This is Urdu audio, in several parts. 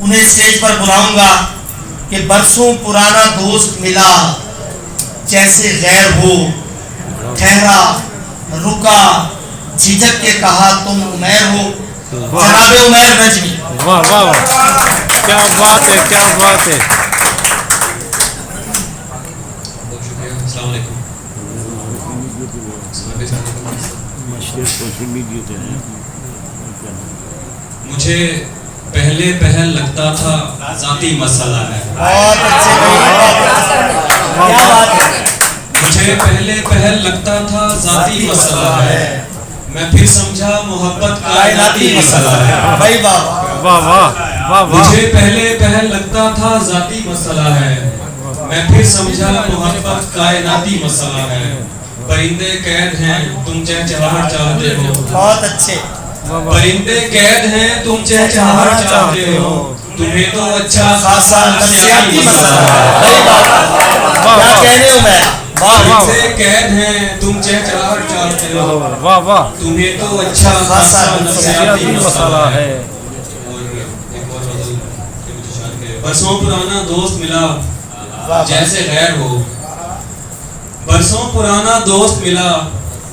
انہیں اسٹیج پر بلاؤں گا کہ برسوں پرانا دوست ملا جیسے غیر ہو، ٹھہرا رکا جھجک کے کہا تم عمیر ہو. جناب عمیر نجمی. واہ واہ واہ، کیا بات ہے، کیا بات ہے. السلام علیکم. مجھے پہلے پہل لگتا تھا ذاتی مسئلہ ہے. مجھے پہلے پہل لگتا تھا ذاتی مسئلہ ہے، میں پھر سمجھا محبت کائناتی مسئلہ ہے. واہ واہ. مجھے پہلے پہل لگتا تھا ذاتی مسئلہ ہے، میں پھر سمجھا محبت کائناتی مسئلہ ہے. پرندے قید ہیں تم چہچہاہٹ چاہتے ہو. بہت اچھے. پرندے قید ہیں تم چہچہاہٹ چاہتے ہو، تمہیں تو اچھا خاصا نفسیاتی مسئلہ ہے. کیا کہنے ہو میں. پرندے قید ہیں تم چہچہاہٹ چاہتے ہو، واہ واہ، تمہیں تو اچھا خاصا نفسیاتی مسئلہ ہے. برسوں پرانا دوست ملا جیسے غیر ہو، برسوں پرانا دوست ملا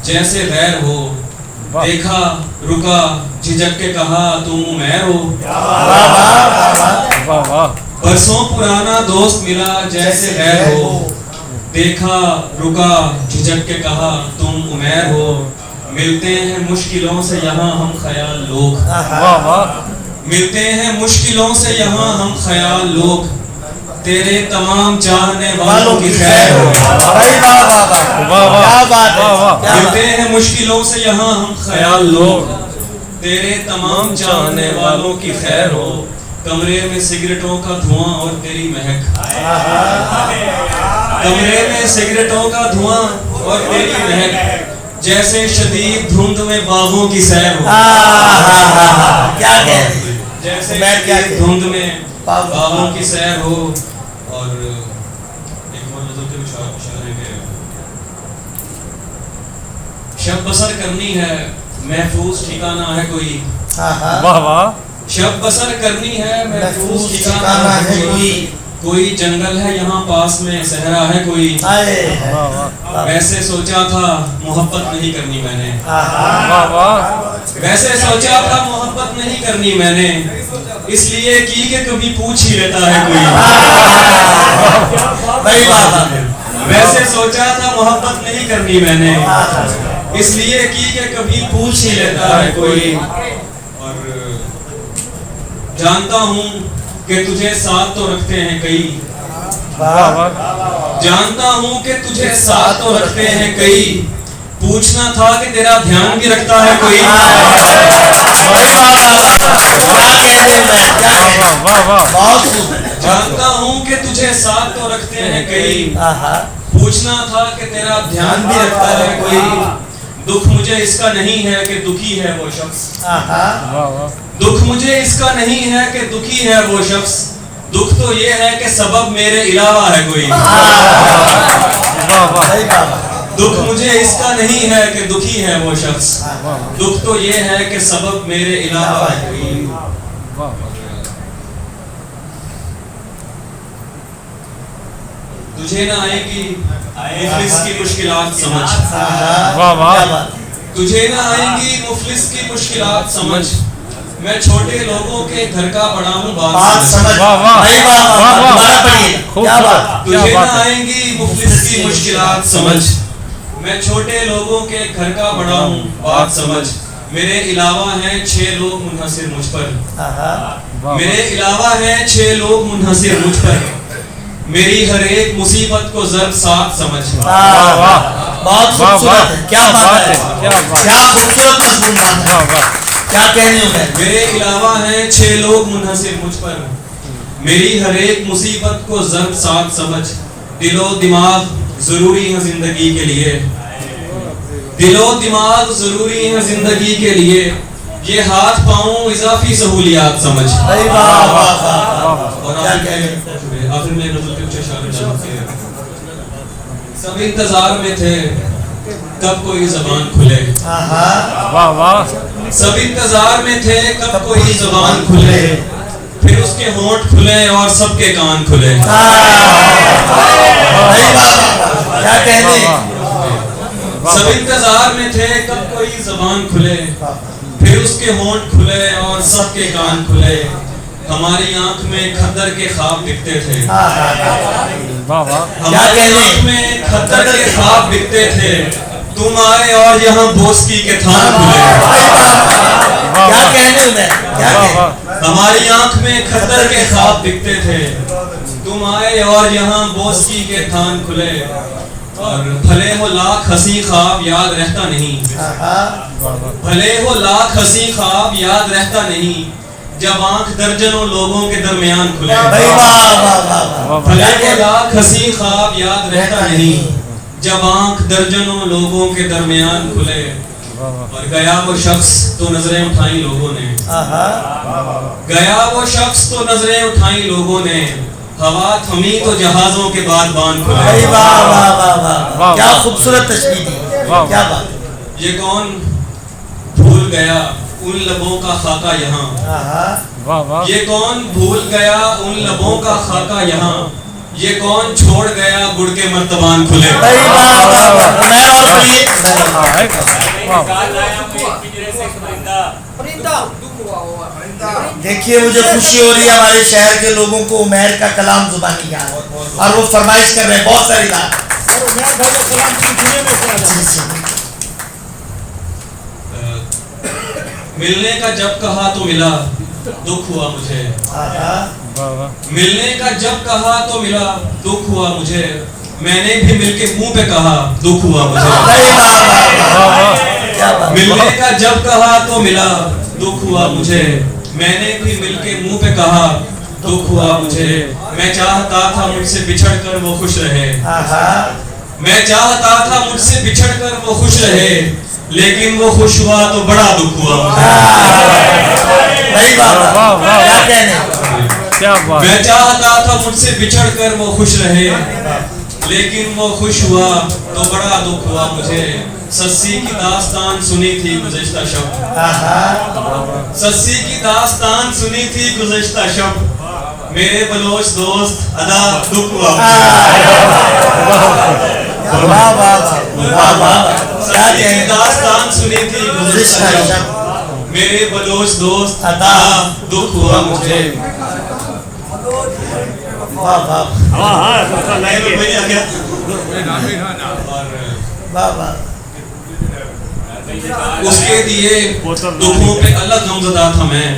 جیسے غیر ہو، دیکھا رکا جھجک کے کہا تم عمیر ہو. برسوں پرانا دوست ملا جیسے غیر ہو، دیکھا رکا جھجک کے کہا تم عمیر ہو. ملتے ہیں مشکلوں سے یہاں ہم خیال لوگ، ملتے ہیں مشکلوں سے یہاں ہم خیال لوگ، تیرے تمام چاہنے والوں کی خیر ہو. ملتے ہیں مشکلوں سے یہاں ہم خیال لوگ، تیرے تمام چاہنے والوں کی خیر ہو. کمرے میں سگریٹوں کا دھواں اور تیری مہک، کمرے میں سگریٹوں کا دھواں اور تیری مہک، جیسے شدید دھند میں باغوں کی سیر ہو. جیسے شدید دھند میں باغوں کی سیر ہو. اور ایک اور نظر کے اشارے کے شب بسر کرنی ہے محفوظ ٹھکانہ ہے کوئی. واہ واہ. شب بسر کرنی ہے محفوظ ٹھکانہ ہے کوئی، کوئی جنگل ہے یہاں پاس میں صحرا ہے کوئی. ویسے سوچا تھا محبت نہیں کرنی میں نے، ویسے سوچا تھا محبت نہیں کرنی میں نے، اس لیے کی کہ کبھی پوچھ ہی لیتا ہے کوئی. ویسے سوچا تھا محبت نہیں کرنی میں نے، اس لیے کی کہ کبھی پوچھ ہی لیتا ہے کوئی. اور جانتا ہوں کہ تجھے ساتھ تو رکھتے ہیں کئی، جانتا ہوں کہ تجھے ساتھ تو رکھتے ہیں کئی، پوچھنا تھا کہ تیرا دھیان بھی رکھتا ہے کوئی. جانتا ہوں کہ تجھے ساتھ تو رکھتے ہیں کئی، پوچھنا تھا کہ تیرا دھیان بھی رکھتا ہے کوئی. دکھ مجھے اس کا نہیں ہے کہ دکھی ہے وہ شخص، دکھ مجھے اس کا نہیں ہے کہ دکھی ہے وہ شخص، دکھ تو یہ ہے کہ سبب میرے علاوہ ہے کوئی. دکھ مجھے اس کا نہیں ہے کہ دکھی ہے وہ شخص، دکھ تو یہ ہے کہ سبب میرے علاوہ ہے کوئی. تجھے نہ آئے گی مفلس کی مشکلات سمجھ، تجھے نہ آئیں گی مفلس کی مشکلات سمجھ، میں چھوٹے لوگوں کے گھر کا بڑا ہوں بات سمجھ. تجھے نہ آئیں گی مفلس کی مشکلات سمجھ، میں چھوٹے لوگوں کے گھر کا بڑا ہوں بات سمجھ. میرے علاوہ ہیں 6 لوگ منحصر مجھ پر، میرے علاوہ ہیں 6 لوگ منحصر مجھ پر، میری ہر ایک مصیبت کو ضرب ساتھ سمجھ. بہت خوبصورت ہے. کیا بات ہے، کیا خوبصورت مضمون ہے. کیا کہنے ہو میں. میرے علاوہ ہیں 6 لوگ منحصر مجھ پر، میری ہر ایک مصیبت کو ضرب ساتھ سمجھ. دل و دماغ ضروری ہے زندگی کے لیے، دل و دماغ ضروری ہے زندگی کے لیے، یہ ہاتھ پاؤں اضافی سہولیات سمجھ. اور آخر میں نظر کے اشارے سب انتظار میں تھے کب کوئی زبان کھلے، واہ واہ. سب انتظار میں تھے کب کوئی زبان کھلے، پھر اس کے ہونٹ کھلے اور سب کے کان کھلے. کیا کہنے. سب انتظار میں تھے کب کوئی زبان کھلے, پھر اس کے ہونٹ کھلے اور سب کے کان کھلے. ہماری آنکھ میں کھدر کے خواب دکھتے تھے, ہماری آنکھ میں کھدر کے خواب دکھتے تھے. تم آئے اور یہاں بوسکی کے تھان کھلے. کیا کہنے میں, کیا کہنے. ہماری آنکھ میں کھدر کے خواب دکھتے تھے, تم آئے اور یہاں بوسکی کے تھان کھلے. اور بھلے ہو لاکھ ہنسی خواب یاد رہتا نہیں, بھلے ہو لاکھ ہنسی خواب یاد رہتا نہیں, جب آنکھ درجنوں لوگوں کے درمیان کھلے. بھلے ہو لاکھ ہنسی خواب یاد رہتا نہیں, جب آنکھ درجنوں لوگوں کے درمیان کھلے. اور گیا وہ شخص تو نظریں اٹھائیں لوگوں نے, گیا وہ شخص تو نظریں اٹھائیں لوگوں نے, ہوا تھمی تو جہازوں کے بعد باندھ کھلے. کیا خوبصورت تشبیہ دی, کیا بات. یہ کون بھول گیا ان لبوں کا خاکہ یہاں, یہ کون بھول گیا ان لبوں کا خاکہ یہاں, یہ کون چھوڑ گیا گڑ کے مرتبان کھلے. دیکھیے مجھے خوشی ہو رہی ہے ہمارے شہر کے لوگوں کو عمیر کا کلام زبانی یاد ہے اور وہ فرمائش کر رہے ہیں بہت ساری بات. ملنے کا جب کہا تو ملا دکھ ہوا مجھے, ملنے کا جب کہا تو ملا دکھ ہوا مجھے, میں نے بھی مل کے منہ پہ کہا دکھ ہوا مجھے. ملنے کا جب کہا تو ملا دکھ ہوا مجھے, میں نے بھی مل کے منہ پہ کہا دکھ ہوا مجھے. میں چاہتا تھا مجھ سے بچھڑ کر وہ خوش رہے, میں چاہتا تھا مجھ سے بچھڑ کر وہ خوش رہے, لیکن وہ خوش ہوا تو بڑا دکھ ہوا مجھے. میں چاہتا تھا مجھ سے بچھڑ کر وہ خوش رہے, لیکن وہ خوش ہوا تو بڑا دکھ ہوا مجھے. سسی کی داستان سنی تھی گزشتہ شب, سسی کی داستان سنی تھی گزشتہ شب, میرے بلوچ دوست ادا دکھ ہوا سسی کی داستان سنی تھی گزشتہ شب, میرے بلوچ دوست ادا دکھ ہوا مجھے. اس کے دیے دکھوں پہ الگ غمزدہ تھا میں,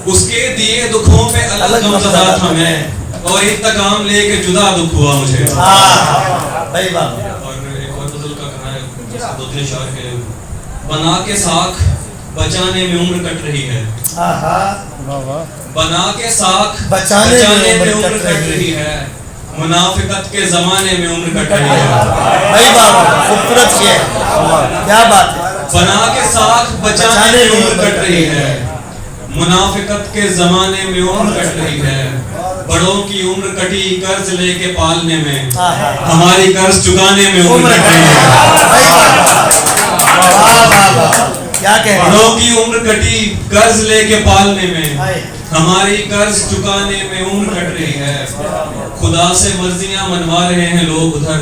اس کے دیے دکھوں پہ الگ غمزدہ تھا میں, اور انتقام لے کے جدا دکھ ہوا مجھے. اور ایک اور غزل کا کہنا ہے دو تین شعر کے, بنا کے ساکھ بچانے میں عمر کٹ رہی ہے, بنا کے ساکھ بچانے میں عمر کٹ رہی ہے, منافقت کے زمانے میں عمر کٹ رہی ہے. خوبصورت ہے, کیا بات ہے. بنا کے ساکھ بچانے میں عمر کٹ رہی ہے, منافقت کے زمانے میں عمر کٹ رہی ہے. بڑوں کی عمر کٹی قرض لے کے پالنے میں, ہماری قرض چکانے میں عمر کٹ رہی ہے. بڑوں کی عمر کٹی قرض لے کے پالنے میں, ہماری قرض چکانے میں عمر کٹ رہی ہے. خدا سے مرضیاں منوا رہے ہیں لوگ ادھر,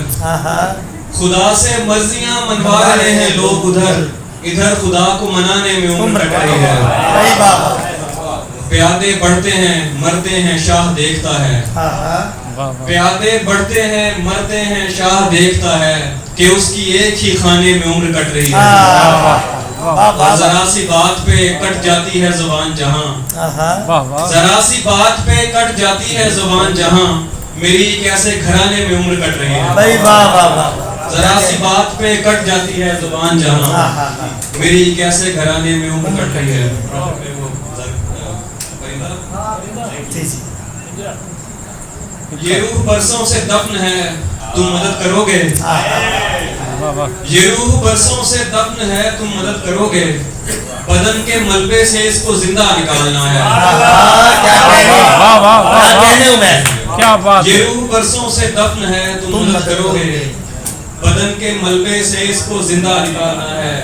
خدا سے مرضیاں منوا رہے ہیں لوگ ادھر, ادھر خدا کو منانے میں عمر کٹ رہی ہے. پیادے بڑھتے ہیں مرتے ہیں شاہ دیکھتا ہے, پیادے بڑھتے ہیں مرتے ہیں شاہ دیکھتا ہے, کہ اس کی ایک ہی خانے میں عمر کٹ رہی ہے. ذرا سی بات پہ کٹ جاتی ہے زبان جہاں, ذرا سی بات پہ کٹ جاتی ہے زبان جہاں, میری کیسے گھرانے میں عمر کٹ رہی ہے. ذرا سی بات پہ کٹ جاتی ہے زبان جہاں, میری کیسے گھرانے میں عمر کٹ رہی ہے. یہ روح برسوں سے دفن ہے تم مدد کرو گے, یہ روح برسوں سے دفن ہے تم مدد کرو گے, بدن کے ملبے سے اس کو زندہ نکالنا ہے. یہ روح برسوں سے دفن ہے تم مدد کرو گے, بدن کے ملبے سے اس کو زندہ نکالنا ہے.